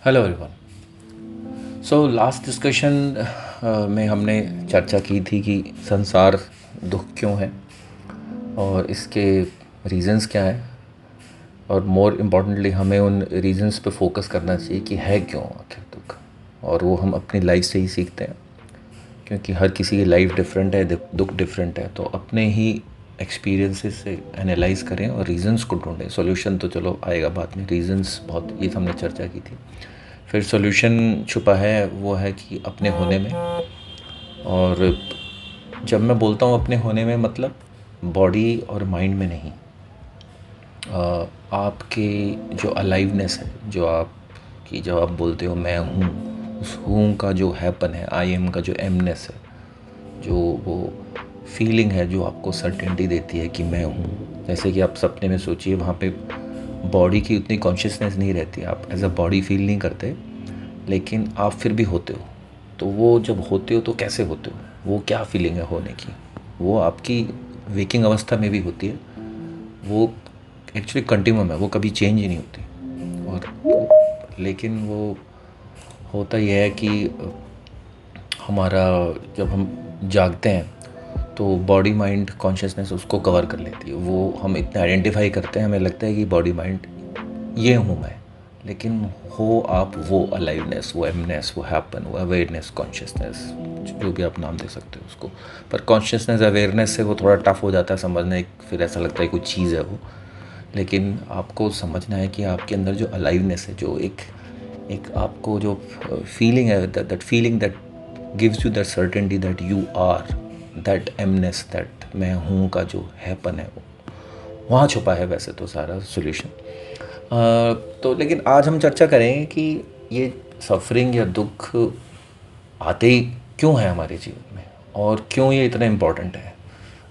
Hello everyone. So last discussion में हमने चर्चा की थी कि संसार दुख क्यों है और इसके रीज़न्स क्या हैं, और मोर इम्पॉर्टेंटली हमें उन रीज़न्स पे फोकस करना चाहिए कि है क्यों आखिर दुख। और वो हम अपनी लाइफ से ही सीखते हैं, क्योंकि हर किसी की लाइफ डिफरेंट है, दुख डिफरेंट है। तो अपने ही एक्सपीरियंसेस से एनालाइज करें और रीज़न्स को ढूंढें। सॉल्यूशन तो चलो आएगा बाद में, रीज़न्स बहुत ये हमने चर्चा की थी। फिर सॉल्यूशन छुपा है, वो है कि अपने होने में। और जब मैं बोलता हूँ अपने होने में, मतलब बॉडी और माइंड में नहीं। आपके जो अलाइवनेस है, जो आपकी जब आप बोलते हो मैं हूँ, उस हूँ का जो हैपन है, आई एम का जो एमनेस है, जो वो फीलिंग है जो आपको सर्टेनिटी देती है कि मैं हूँ। जैसे कि आप सपने में सोचिए, वहाँ पे बॉडी की उतनी कॉन्शियसनेस नहीं रहती, आप एज अ बॉडी फील नहीं करते, लेकिन आप फिर भी होते हो। तो वो जब होते हो तो कैसे होते हो, वो क्या फीलिंग है होने की, वो आपकी वेकिंग अवस्था में भी होती है। वो एक्चुअली कंटिन्यूम है, वो कभी चेंज ही नहीं होती। और लेकिन वो होता यह है कि हमारा जब हम जागते हैं तो बॉडी माइंड कॉन्शियसनेस उसको कवर कर लेती है। वो हम इतना आइडेंटिफाई करते हैं, हमें लगता है कि बॉडी माइंड ये हूँ मैं, लेकिन हो आप वो अलाइवनेस, वो एमनेस, वो हैपन, वो अवेयरनेस, कॉन्शियसनेस, जो भी आप नाम दे सकते हो उसको। पर कॉन्शियसनेस अवेयरनेस से वो थोड़ा टफ हो जाता है समझना, फिर ऐसा लगता है कोई चीज़ है वो। लेकिन आपको समझना है कि आपके अंदर जो अलाइवनेस है, जो एक एक आपको जो फीलिंग है, that feeling that gives you that certainty that you are, that amness, that मैं हूँ का जो हैपन है, वो वहाँ छुपा है वैसे तो सारा सॉल्यूशन। तो लेकिन आज हम चर्चा करेंगे कि ये सफरिंग या दुख आते ही क्यों है हमारे जीवन में, और क्यों ये इतना इम्पोर्टेंट है,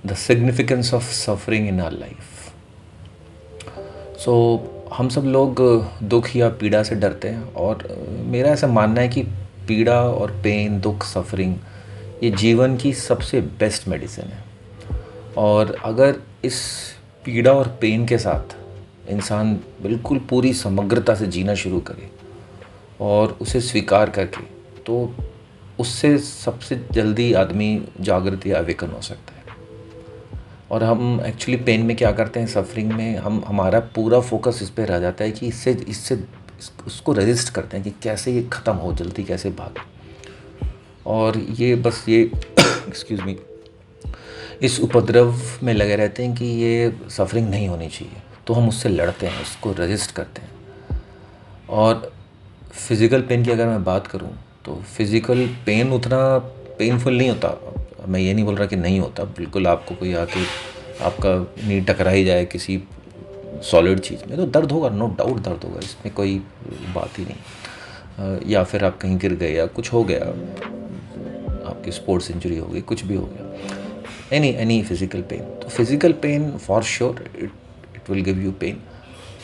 the significance of suffering in our life. So हम सब लोग दुख या पीड़ा से डरते हैं, और मेरा ऐसा मानना है कि पीड़ा और पेन, दुख, सफरिंग ये जीवन की सबसे बेस्ट मेडिसिन है। और अगर इस पीड़ा और पेन के साथ इंसान बिल्कुल पूरी समग्रता से जीना शुरू करे और उसे स्वीकार करके, तो उससे सबसे जल्दी आदमी जागृत या अवेकन हो सकता है। और हम एक्चुअली पेन में क्या करते हैं, सफरिंग में हम हमारा पूरा फोकस इस पे रह जाता है कि इससे इससे उसको रेजिस्ट करते हैं कि कैसे ये ख़त्म हो, जल्दी कैसे भागे। और ये बस ये एक्सक्यूज़ मी, इस उपद्रव में लगे रहते हैं कि ये सफरिंग नहीं होनी चाहिए, तो हम उससे लड़ते हैं, उसको रेजिस्ट करते हैं। और फिज़िकल पेन की अगर मैं बात करूं, तो फिज़िकल पेन उतना पेनफुल नहीं होता। मैं ये नहीं बोल रहा कि नहीं होता, बिल्कुल। आपको कोई आके आपका नी टकरा ही जाए किसी सॉलिड चीज़ में तो दर्द होगा, नो डाउट दर्द होगा, इसमें कोई बात ही नहीं। या फिर आप कहीं गिर गए या कुछ हो गया, आपकी स्पोर्ट्स इंजरी हो गई, कुछ भी हो गया, एनी फिज़िकल पेन, तो physical pain for sure it will give you pain.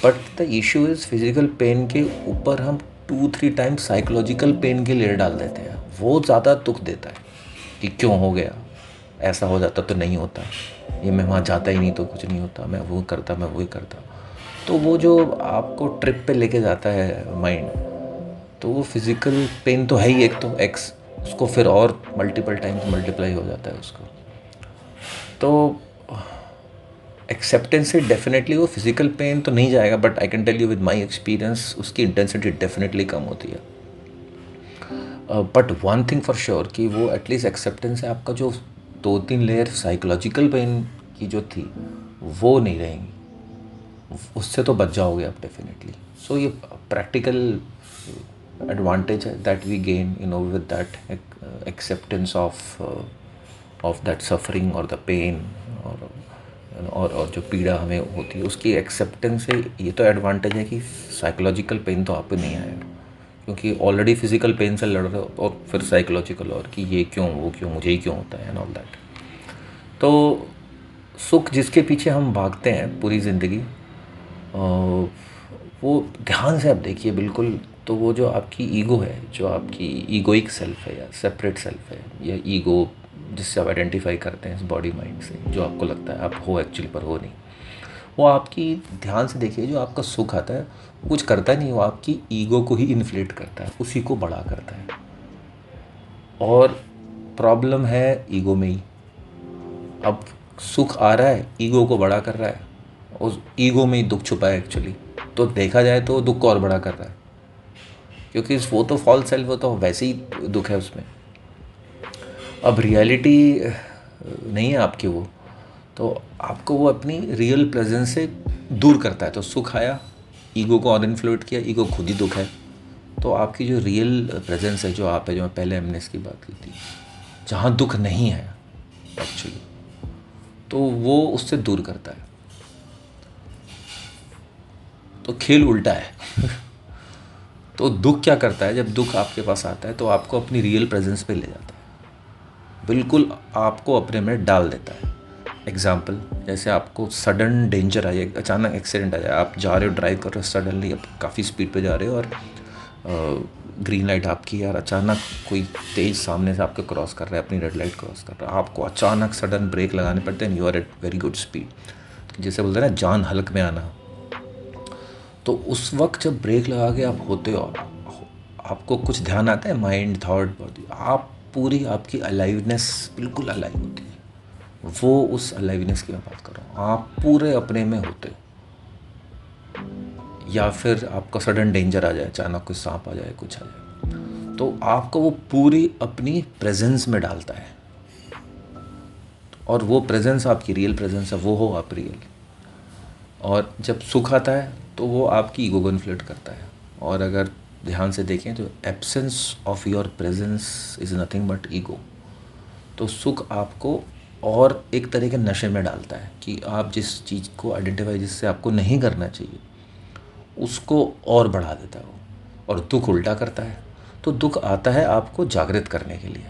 But the issue is physical pain के ऊपर हम 2-3 टाइम्स साइकोलॉजिकल पेन के लेयर डाल देते हैं। वो ज़्यादा दुख देता है कि क्यों हो गया, ऐसा हो जाता तो नहीं होता, ये मैं वहाँ जाता ही नहीं तो कुछ नहीं होता, मैं वो करता, मैं वही करता। तो वो जो आपको ट्रिप पे लेके जाता है माइंड, तो वो फिज़िकल पेन तो है ही एक, तो एक्स, उसको फिर और मल्टीपल टाइम्स मल्टीप्लाई हो जाता है उसको। तो एक्सेप्टेंस से डेफिनेटली वो फिज़िकल पेन तो नहीं जाएगा, but I can tell you with my experience उसकी इंटेंसिटी डेफिनेटली कम होती है। But one thing for sure कि वो एटलीस्ट एक्सेप्टेंस है, आपका जो 2-3 लेयर साइकोलॉजिकल पेन की जो थी वो नहीं रहेंगी, उससे तो बच जाओगे आप डेफिनेटली। सो ये प्रैक्टिकल एडवांटेज है that we gain with that acceptance of that suffering और द पेन, और जो पीड़ा हमें होती है उसकी एक्सेप्टेंस से ये तो एडवांटेज है कि साइकोलॉजिकल पेन तो आप पे नहीं आएगा, क्योंकि ऑलरेडी फिजिकल पेन से लड़ रहे हो, और फिर साइकोलॉजिकल, और कि ये क्यों, वो क्यों, मुझे ही क्यों होता है एंड ऑल दैट। तो सुख जिसके पीछे हम भागते हैं पूरी ज़िंदगी, वो ध्यान से आप देखिए बिल्कुल, तो वो जो आपकी ईगो है, जो आपकी ईगोइक सेल्फ है या सेपरेट सेल्फ है, या ईगो जिससे आप आइडेंटिफाई करते हैं इस बॉडी माइंड से, जो आपको लगता है आप हो एक्चुअली पर हो नहीं, वो आपकी, ध्यान से देखिए, जो आपका सुख आता है वो कुछ करता नहीं, वो आपकी ईगो को ही इन्फ्लेट करता है, उसी को बड़ा करता है। और प्रॉब्लम है ईगो में ही। अब सुख आ रहा है, ईगो को बड़ा कर रहा है, उस ईगो में ही दुख छुपा है एक्चुअली। तो देखा जाए तो दुख को और बड़ा कर रहा है, क्योंकि वो तो फॉल्स सेल्फ, वो तो वैसे ही दुख है उसमें। अब रियलिटी नहीं है आपकी वो, तो आपको वो अपनी रियल प्रेजेंस से दूर करता है। तो सुख आया, ईगो को और इन्फ्लुएट किया, ईगो खुद ही दुख है। तो आपकी जो रियल प्रेजेंस है, जो आप है, जो मैं पहले हमने इसकी बात की थी, जहाँ दुख नहीं है एक्चुअली, तो वो उससे दूर करता है। तो खेल उल्टा है। तो दुख क्या करता है, जब दुख आपके पास आता है तो आपको अपनी रियल प्रेजेंस पे ले जाता है, बिल्कुल आपको अपने में डाल देता है। एग्जाम्पल, जैसे आपको सडन डेंजर आ जाए, अचानक एक्सीडेंट आ जाए, आप जा रहे हो, ड्राइव कर रहे हो, सडनली आप काफ़ी स्पीड पे जा रहे हो और ग्रीन लाइट आपकी है, और अचानक कोई तेज़ सामने से आपको क्रॉस कर रहा है, अपनी रेड लाइट क्रॉस कर रहा है, आपको अचानक सडन ब्रेक लगाने पड़ते हैं, you are at very good speed, जैसे बोलते हैं ना जान हलक में आना। तो उस वक्त जब ब्रेक लगा के आप होते हो, आपको कुछ ध्यान आता है, माइंड, थॉट, बॉडी, आप पूरी, आपकी अलाइवनेस बिल्कुल अलाइव होती है। वो उस अलाइवनेस की मैं बात कर रहा हूँ, आप पूरे अपने में होते हो। या फिर आपका सडन डेंजर आ जाए, अचानक कुछ सांप आ जाए, कुछ आ जाए, तो आपको वो पूरी अपनी प्रेजेंस में डालता है, और वो प्रेजेंस आपकी रियल प्रेजेंस है, वो हो आप रियल। और जब सुख आता है तो वो आपकी ईगो को इन्फ्लेट करता है। और अगर ध्यान से देखें तो absence of your presence is nothing but ego. तो सुख आपको और एक तरह के नशे में डालता है कि आप जिस चीज़ को आइडेंटिफाई, जिससे आपको नहीं करना चाहिए, उसको और बढ़ा देता है वो। और दुख उल्टा करता है। तो दुख आता है आपको जागृत करने के लिए।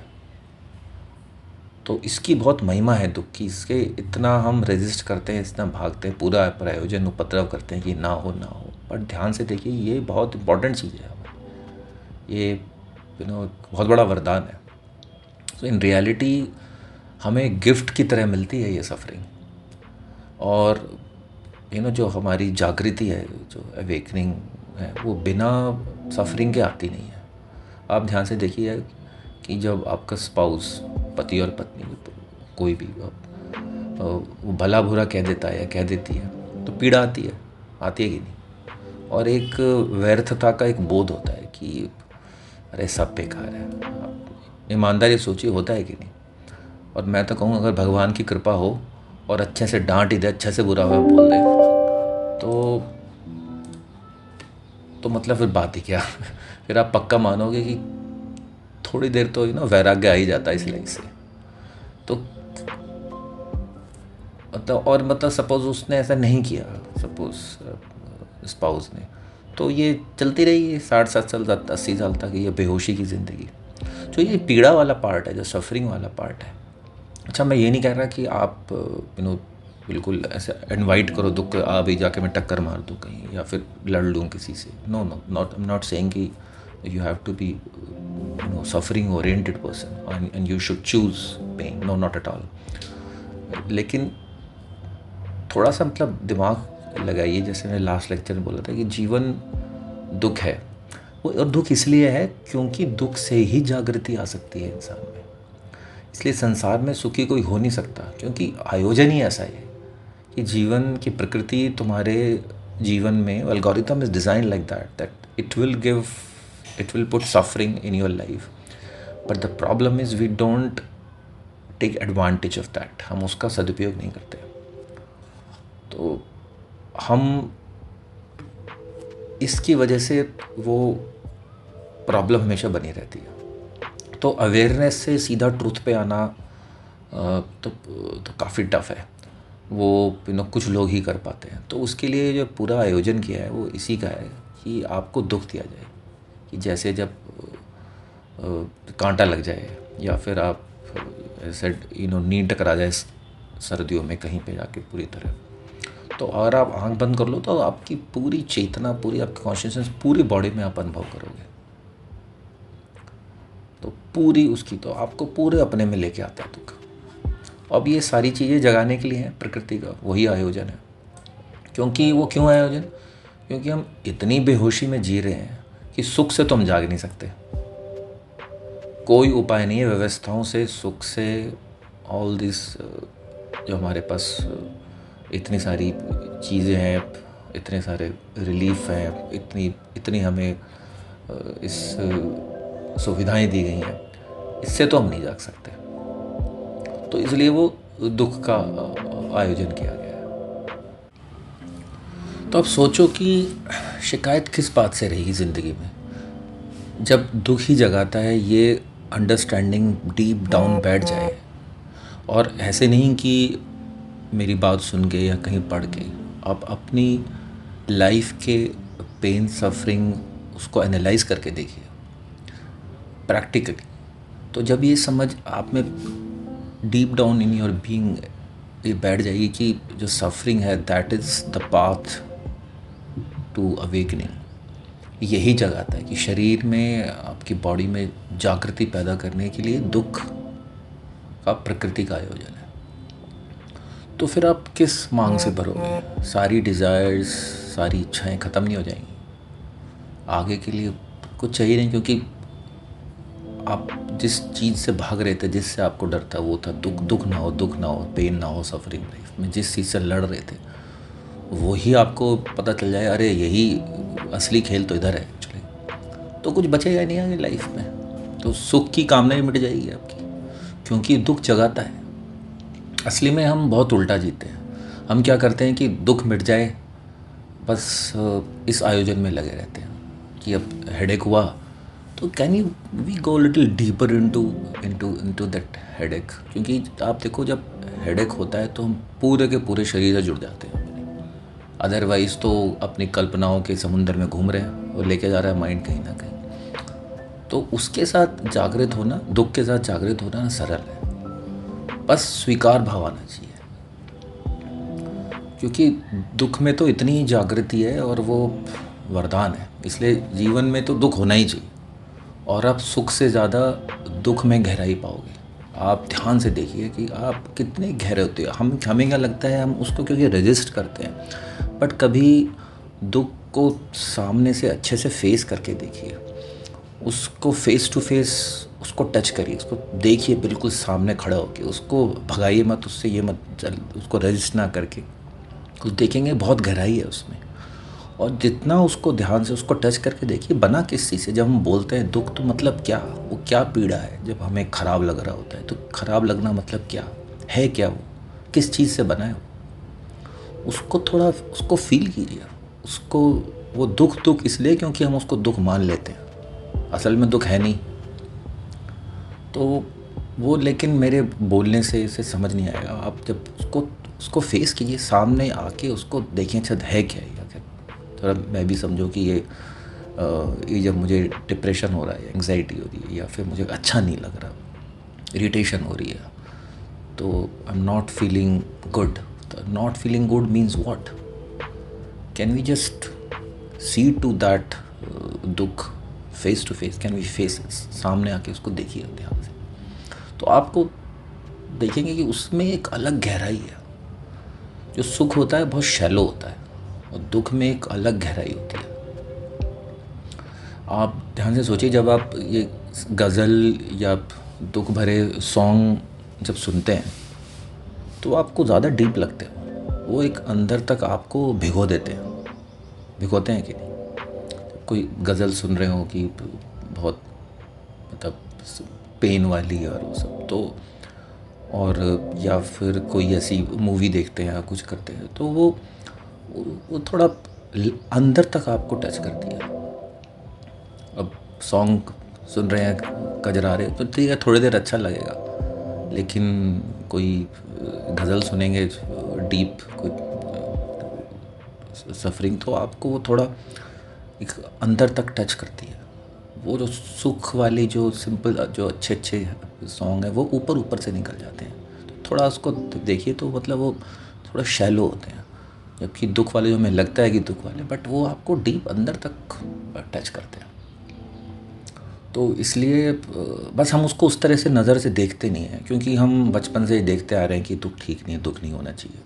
तो इसकी बहुत महिमा है दुख की, इसके इतना हम रेजिस्ट करते हैं, इतना भागते हैं, पूरा प्रायोजन उपद्रव करते हैं कि ना हो ना हो। पर ध्यान से देखिए, ये बहुत इंपॉर्टेंट चीज़ है हमारी, ये बहुत बड़ा वरदान है। तो इन रियलिटी हमें गिफ्ट की तरह मिलती है ये सफरिंग। और जो हमारी जागृति है, जो अवेकनिंग है, वो बिना सफरिंग के आती नहीं है। आप ध्यान से देखिए कि जब आपका स्पाउस, पति और पत्नी, कोई भी वो भला बुरा कह देता है या कह देती है, तो पीड़ा आती है कि नहीं। और एक व्यर्थता का एक बोध होता है कि अरे सब बेकार है। ईमानदारी सोचिए, होता है कि नहीं। और मैं तो कहूँ, अगर भगवान की कृपा हो और अच्छे से डांट ही दे, अच्छे से बुरा हुआ बोल दे, तो मतलब फिर बात ही क्या। फिर आप पक्का मानोगे कि थोड़ी देर तो वैराग्य आ ही जाता है इस लाइफ से। तो मतलब सपोज उसने ऐसा नहीं किया, सपोज स्पाउस ने, तो ये चलती रही 60-70 साल 80 साल तक, ये बेहोशी की ज़िंदगी। जो ये पीड़ा वाला पार्ट है, जो सफरिंग वाला पार्ट है। अच्छा, मैं ये नहीं कह रहा कि आप बिल्कुल ऐसे इनवाइट करो दुख, अभी जाके मैं टक्कर मार दूँ कहीं या फिर लड़ लूँ किसी से। No, I am not saying कि you have to be suffering oriented person and you should choose pain, no, not at all. लेकिन थोड़ा सा मतलब दिमाग लगाइए, जैसे मैंने लास्ट लेक्चर में बोला था कि जीवन दुख है। वो और दुख इसलिए है क्योंकि दुख से ही जागृति आ सकती है इंसान में। इसलिए संसार में सुखी कोई हो नहीं सकता, क्योंकि आयोजन ही ऐसा है कि जीवन की प्रकृति तुम्हारे जीवन में, algorithm is design like that it will put suffering in your life. But the problem is we don't take advantage of that, हम उसका सदुपयोग नहीं करते। तो हम इसकी वजह से वो प्रॉब्लम हमेशा बनी रहती है। तो अवेयरनेस से सीधा ट्रूथ पे आना तो काफ़ी टफ है। वो कुछ लोग ही कर पाते हैं। तो उसके लिए जो पूरा आयोजन किया है वो इसी का है कि आपको दुख दिया जाए, कि जैसे जब कांटा लग जाए या फिर आप ऐसे नींद टकरा जाए सर्दियों में कहीं पे जाके पूरी तरह, तो अगर आप आंख बंद कर लो तो आपकी पूरी चेतना, पूरी आपकी कॉन्शियसनेस, पूरी बॉडी में आप अनुभव करोगे। तो पूरी उसकी, तो आपको पूरे अपने में लेके आता है दुख। अब ये सारी चीज़ें जगाने के लिए हैं, प्रकृति का वही आयोजन है। क्योंकि वो क्यों है आयोजन? क्योंकि हम इतनी बेहोशी में जी रहे हैं कि सुख से तो हम जाग नहीं सकते। कोई उपाय नहीं है व्यवस्थाओं से, सुख से, ऑल दिस जो हमारे पास इतनी सारी चीज़ें हैं, इतने सारे रिलीफ हैं, इतनी इतनी हमें इस सुविधाएं दी गई हैं, इससे तो हम नहीं जाग सकते। तो इसलिए वो दुख का आयोजन किया गया है। तो अब सोचो कि शिकायत किस बात से रहेगी ज़िंदगी में, जब दुख ही जगाता है ये अंडरस्टैंडिंग डीप डाउन बैठ जाए। और ऐसे नहीं कि मेरी बात सुन के या कहीं पढ़ के, आप अपनी लाइफ के पेन सफरिंग उसको एनालाइज करके देखिए प्रैक्टिकली। तो जब ये समझ आप में deep down in your being ये बैठ जाएगी कि जो सफरिंग है that is the path to awakening, यही जगाता है कि शरीर में, आपकी बॉडी में जागृति पैदा करने के लिए दुख का प्रकृति का आयोजन है। तो फिर आप किस मांग से भरोगे? सारी डिज़ायर्स, सारी इच्छाएं ख़त्म नहीं हो जाएंगी? आगे के लिए कुछ चाहिए नहीं, क्योंकि आप जिस चीज़ से भाग रहे थे, जिससे आपको डर था, वो था दुख। दुख ना हो, पेन ना हो सफरिंग लाइफ में। जिस चीज़ से लड़ रहे थे वही आपको पता चल जाए, अरे यही असली खेल तो इधर है एक्चुअली, तो कुछ बचेगा नहीं आगे लाइफ में। तो सुख की कामना ही मिट जाएगी आपकी, क्योंकि दुख जगाता है। असली में हम बहुत उल्टा जीते हैं। हम क्या करते हैं कि दुख मिट जाए, बस इस आयोजन में लगे रहते हैं कि अब हेडेक हुआ तो can you we go little deeper into into into that headache. क्योंकि आप देखो, जब हेडेक होता है तो हम पूरे के पूरे शरीर से जुड़ जाते हैं। अदरवाइज़ तो अपनी कल्पनाओं के समुंदर में घूम रहे हैं और लेके जा रहा है माइंड कहीं ना कहीं। तो उसके साथ जागृत होना, दुख के साथ जागृत होना ना सरल है, बस स्वीकार भाव आना चाहिए। क्योंकि दुख में तो इतनी जागृति है और वो वरदान है, इसलिए जीवन में तो दुख होना ही चाहिए। और आप सुख से ज़्यादा दुख में गहराई पाओगे। आप ध्यान से देखिए कि आप कितने गहरे होते हो। हमें क्या लगता है, हम उसको क्योंकि रेजिस्ट करते हैं, बट कभी दुख को सामने से अच्छे से फेस करके देखिए, उसको फेस टू फेस उसको टच करिए, उसको देखिए बिल्कुल सामने खड़ा होकर, उसको भगाइए मत, उससे ये मत चल, उसको रेजिस्ट ना करके कुछ देखेंगे, बहुत गहराई है उसमें। और जितना उसको ध्यान से उसको टच करके देखिए, बना किस चीज़ से। जब हम बोलते हैं दुख, तो मतलब क्या, वो क्या पीड़ा है जब हमें ख़राब लग रहा होता है, तो ख़राब लगना मतलब क्या है, क्या वो किस चीज़ से बना है उसको थोड़ा उसको फील कीजिए। उसको, वो दुख इसलिए क्योंकि हम उसको दुख मान लेते हैं, असल में दुख है नहीं। तो वो, लेकिन मेरे बोलने से इसे समझ नहीं आएगा। आप जब उसको फेस कीजिए, सामने आके उसको देखिए, अच्छा है क्या, थोड़ा मैं भी समझो कि ये जब मुझे डिप्रेशन हो रहा है, एंग्जाइटी हो रही है, या फिर मुझे अच्छा नहीं लग रहा, इरिटेशन हो रही है, तो I am not feeling good. Not feeling good means what? Can we just see to that दुख face to face? Can we face? सामने आके उसको देखिए ध्यान से, तो आपको देखेंगे कि उसमें एक अलग गहराई है। जो सुख होता है बहुत शैलो होता है, और दुख में एक अलग गहराई होती है। आप ध्यान से सोचिए, जब आप ये गज़ल या दुख भरे सॉन्ग जब सुनते हैं तो आपको ज़्यादा डीप लगते हैं, वो एक अंदर तक आपको भिगो देते हैं। भिगोते हैं कि नहीं? कोई गज़ल सुन रहे हो कि बहुत मतलब पेन वाली और वो सब, तो और या फिर कोई ऐसी मूवी देखते हैं या कुछ करते हैं, तो वो थोड़ा अंदर तक आपको टच करती है। अब सॉन्ग सुन रहे हैं कजरा तो ठीक है, थोड़ी देर अच्छा लगेगा, लेकिन कोई गज़ल सुनेंगे डीप, कोई सफरिंग, तो आपको वो थोड़ा एक अंदर तक टच करती है। वो जो सुख वाली, जो सिंपल, जो अच्छे अच्छे सॉन्ग है, वो ऊपर ऊपर से निकल जाते हैं। तो थोड़ा उसको देखिए, तो मतलब वो थोड़ा शैलो होते हैं। जबकि दुख वाले, जो हमें लगता है कि दुख वाले, बट वो आपको डीप अंदर तक टच करते हैं। तो इसलिए बस हम उसको उस तरह से नज़र से देखते नहीं हैं, क्योंकि हम बचपन से ही देखते आ रहे हैं कि दुख ठीक नहीं है, दुख नहीं होना चाहिए।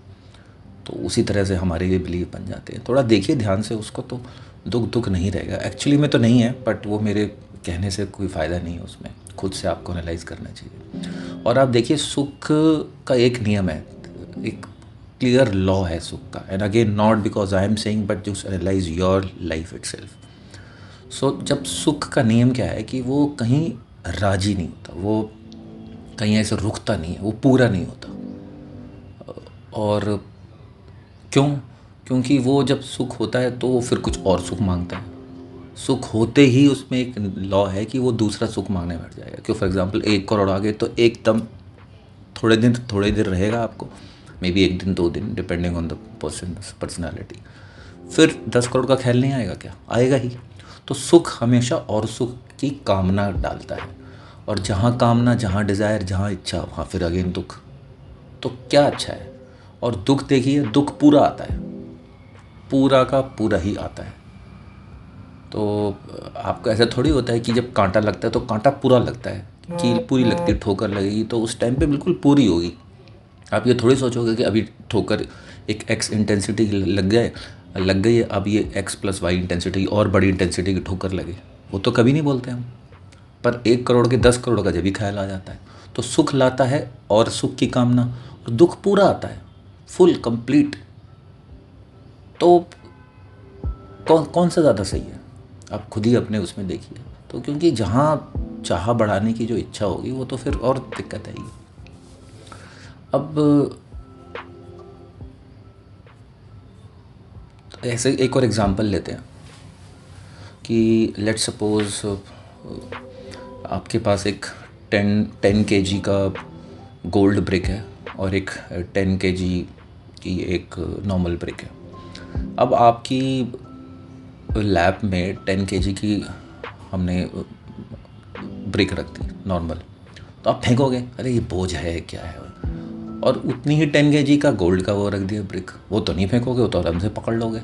तो उसी तरह से हमारे भी बिलीव बन जाते हैं। थोड़ा देखिए ध्यान से उसको, तो दुख दुख नहीं रहेगा। एक्चुअली में तो नहीं है, बट वो मेरे कहने से कोई फ़ायदा नहीं है उसमें, खुद से आपको एनालाइज करना चाहिए। और आप देखिए सुख का एक नियम है, एक क्लियर लॉ है सुख का। And again not because I am saying, but just analyse your life itself. So जब सुख का नियम क्या है कि वो कहीं राजी नहीं होता, वो कहीं ऐसे रुकता नहीं है, वो पूरा नहीं होता। और क्यों? क्योंकि वो जब सुख होता है तो वो फिर कुछ और सुख मांगता है। सुख होते ही उसमें एक लॉ है कि वो दूसरा सुख मांगने बैठ जाएगा। क्यों? फॉर एग्जांपल 1 करोड़ आ गए तो एकदम थोड़े देर रहेगा आपको, मे बी 1 दिन 2 दिन, डिपेंडिंग ऑन द पर्सनैलिटी। फिर 10 करोड़ का ख्याल नहीं आएगा क्या? आएगा ही। तो सुख हमेशा और सुख की कामना डालता है, और जहाँ कामना, जहाँ डिज़ायर, जहाँ इच्छा, वहाँ फिर अगेन दुख। तो क्या अच्छा है? और दुख देखिए, दुख पूरा आता है, पूरा का पूरा ही आता है। तो आपको ऐसा थोड़ी होता है कि जब कांटा लगता है तो कांटा पूरा लगता है, कील पूरी लगती है, ठोकर लगेगी तो उस टाइम पे बिल्कुल पूरी होगी। आप ये थोड़ी सोचोगे कि अभी ठोकर एक एक्स इंटेंसिटी की लग गई है, अब ये एक्स प्लस वाई इंटेंसिटी और बड़ी इंटेंसिटी की ठोकर लगे। वो तो कभी नहीं बोलते हम। पर 1 करोड़ के 10 करोड़ का जब भी ख्याल आ जाता है। तो सुख लाता है और सुख की कामना, और दुख पूरा आता है, फुल कंप्लीट। तो कौन कौन सा ज़्यादा सही है? आप खुद ही अपने उसमें देखिए। तो क्योंकि जहाँ चाह बढ़ाने की जो इच्छा होगी वो तो फिर और दिक्कत आएगी। अब ऐसे एक और एग्जांपल लेते हैं कि लेट्स सपोज आपके पास एक 10 kg का गोल्ड ब्रिक है और एक 10 kg की एक नॉर्मल ब्रिक है। अब आपकी लैब में 10 kg की हमने ब्रिक रख दी नॉर्मल, तो आप फेंकोगे, अरे ये बोझ है क्या है। और उतनी ही 10 kg का गोल्ड का वो रख दिया ब्रिक, वो तो नहीं फेंकोगे, वो तो आराम से पकड़ लोगे।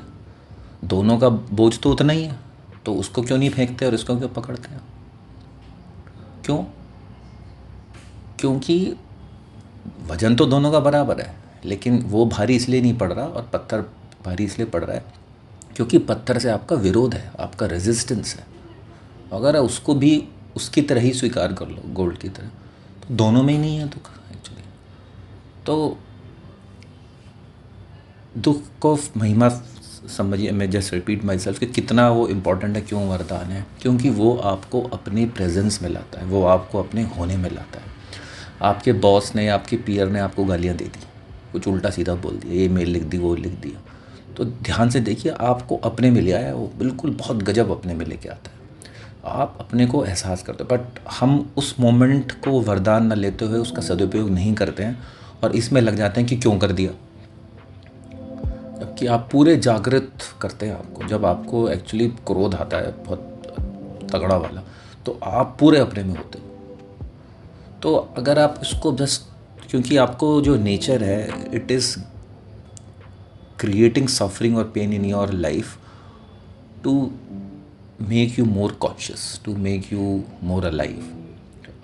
दोनों का बोझ तो उतना ही है, तो उसको क्यों नहीं फेंकते और इसको क्यों पकड़ते हैं? क्यों? क्योंकि वजन तो दोनों का बराबर है, लेकिन वो भारी इसलिए नहीं पड़ रहा और पत्थर भारी इसलिए पड़ रहा है क्योंकि पत्थर से आपका विरोध है, आपका रेजिस्टेंस है। अगर उसको भी उसकी तरह ही स्वीकार कर लो, गोल्ड की तरह, तो दोनों में ही नहीं है दुख एक्चुअली। तो दुख को महिमा समझिए, मैं जस्ट रिपीट माई सेल्फ कि कितना वो इम्पोर्टेंट है। क्यों वरदान है? क्योंकि वो आपको अपने प्रेजेंस में लाता है, वो आपको अपने होने में लाता है। आपके बॉस ने, आपके पीयर ने आपको गालियाँ दे दी, कुछ उल्टा सीधा बोल दिया, ये मेल लिख दी, वो लिख दिया, तो ध्यान से देखिए, आपको अपने में ले आया वो, बिल्कुल बहुत गजब अपने में लेके आता है। आप अपने को एहसास करते हो, बट हम उस मोमेंट को वरदान न लेते हुए उसका सदुपयोग नहीं करते हैं और इसमें लग जाते हैं कि क्यों कर दिया। जबकि आप पूरे जागृत करते हैं आपको, जब आपको एक्चुअली क्रोध आता है बहुत तगड़ा वाला, तो आप पूरे अपने में होते हो। तो अगर आप इसको बस, क्योंकि आपको जो नेचर है, इट इज़ क्रिएटिंग सफरिंग और pain in your life to make you more conscious, to make you more alive,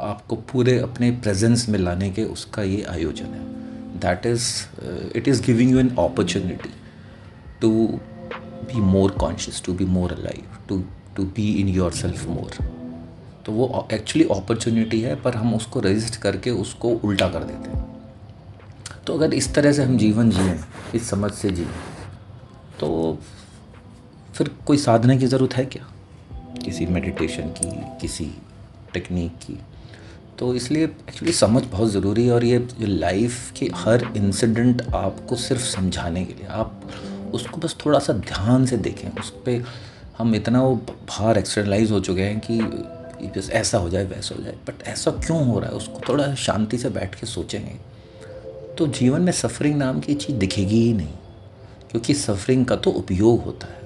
आपको पूरे अपने प्रेजेंस में लाने के उसका ये आयोजन है। That is it is giving you an opportunity to be more conscious, to be more alive, to be in your self more. तो वो एक्चुअली अपॉर्चुनिटी है, पर हम उसको रजिस्ट करके उसको उल्टा कर देते हैं। तो अगर इस तरह से हम जीवन जिएं, इस समझ से जिएं, तो फिर कोई साधना की ज़रूरत है क्या? किसी मेडिटेशन की, किसी टेक्निक की? तो इसलिए एक्चुअली समझ बहुत ज़रूरी है। और ये लाइफ के हर इंसिडेंट आपको सिर्फ समझाने के लिए, आप उसको बस थोड़ा सा ध्यान से देखें। उस पर हम इतना वो बाहर एक्सटर्नलाइज हो चुके हैं कि बस ऐसा हो जाए, वैसा हो जाए, बट ऐसा क्यों हो रहा है उसको थोड़ा शांति से बैठ के सोचेंगे तो जीवन में सफरिंग नाम की चीज़ दिखेगी ही नहीं। क्योंकि सफरिंग का तो उपयोग होता है,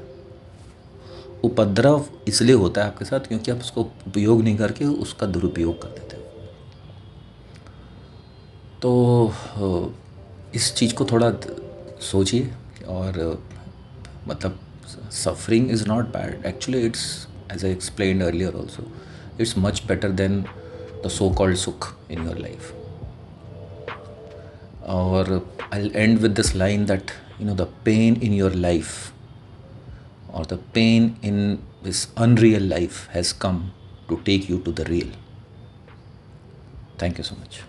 उपद्रव इसलिए होता है आपके साथ क्योंकि आप उसको उपयोग नहीं करके उसका दुरुपयोग कर देते हो। तो इस चीज़ को थोड़ा सोचिए। और मतलब suffering is not bad actually, it's as I explained earlier also, it's much better than the so called सुख इन योर लाइफ। और I'll end with this line that the pain in your life or the pain in this unreal life has come to take you to the real. Thank you so much.